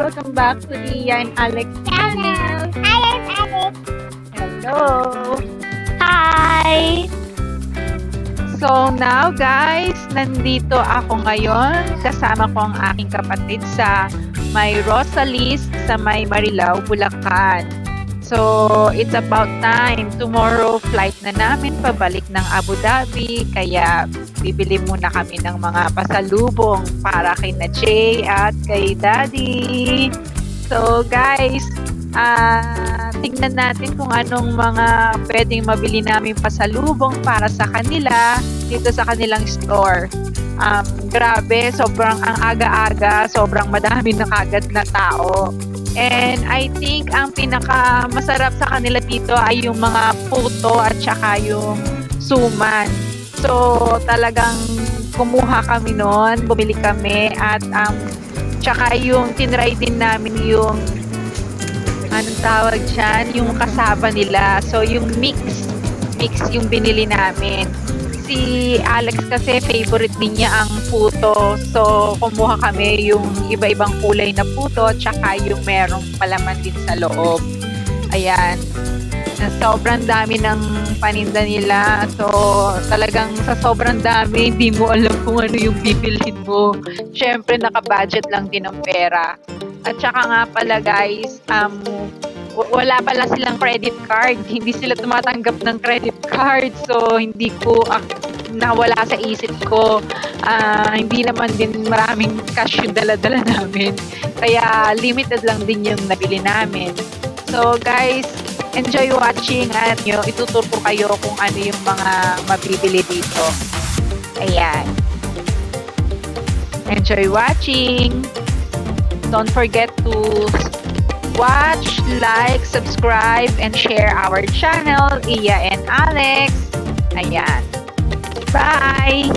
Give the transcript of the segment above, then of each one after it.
Welcome back to Iya and Alex channel. Hi, I'm Alex. Hello. Hi. So now guys, nandito ako ngayon. Kasama ko ang aking kapatid sa may Rosalis sa may Marilao, Bulacan. So it's about time. Tomorrow flight na namin pabalik ng Abu Dhabi. Kaya bibili muna kami ng mga pasalubong para kay na Jay at kay Daddy. So guys, tingnan natin kung anong mga pwedeng mabili namin pasalubong para sa kanila dito sa kanilang store. Grabe, sobrang ang aga-aga, sobrang madami na kagad na tao. And I think ang pinaka masarap sa kanila dito ay yung mga puto at saka yung suman. So talagang kumuha kami noon, bumili kami at tsaka yung tinry din namin yung anong tawag dyan, yung kasaba nila. So yung mix yung binili namin. Si Alex kasi favorite din niya ang puto. So kumuha kami yung iba-ibang kulay na puto tsaka yung merong palaman din sa loob. Ayan. Sobrang dami ng paninda nila. So talagang sa sobrang dami, hindi mo alam kung ano yung bibilhin mo. Syempre naka-budget lang din ang pera. At saka nga pala guys, wala pala silang credit card. Hindi sila tumatanggap ng credit card. So, hindi ko nawala sa isip ko. Hindi naman din maraming cash yung dala-dala namin. Kaya, limited lang din yung nabili namin. So, guys, enjoy watching at ituturo ko kayo kung ano yung mga mabibili dito. Ayan. Enjoy watching! Don't forget to watch, like, subscribe, and share our channel, Iya and Alex. Ayan. Bye!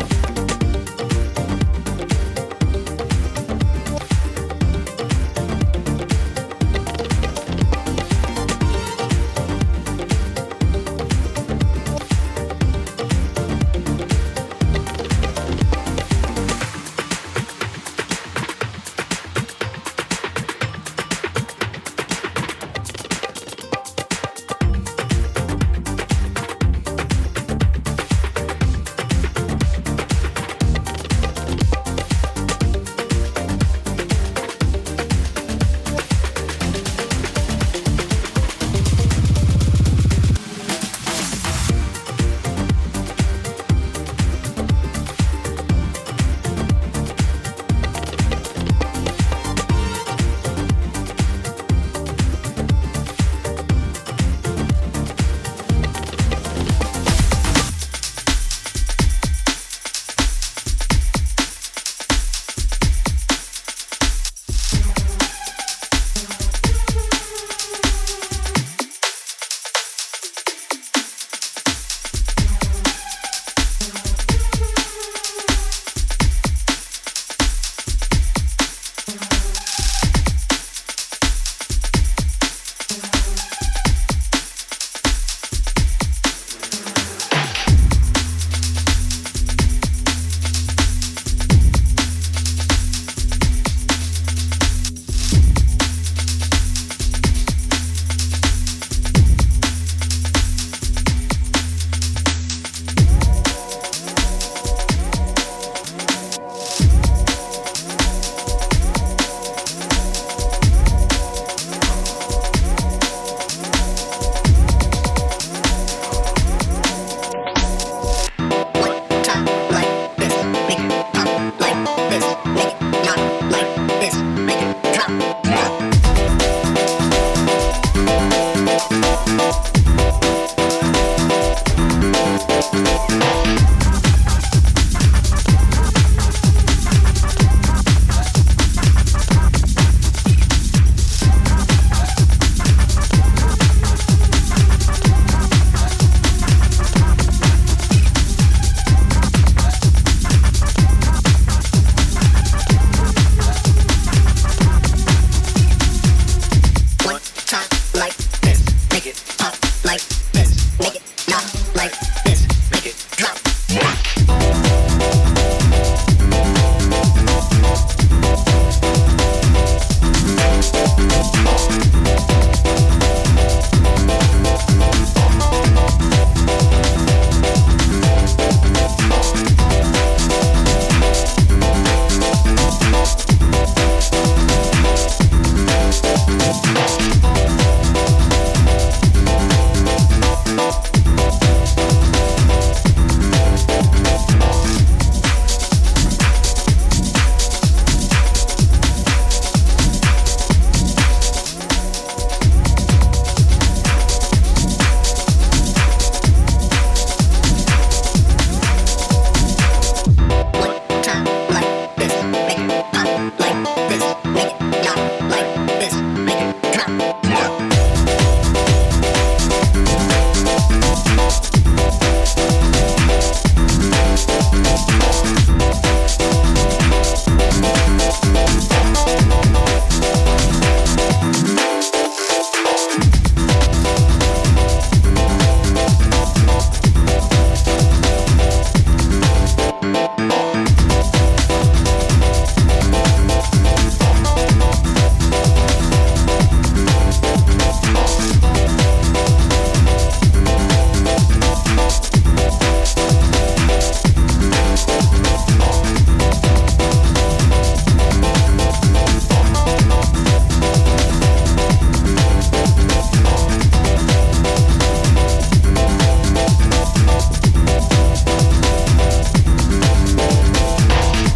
Drop.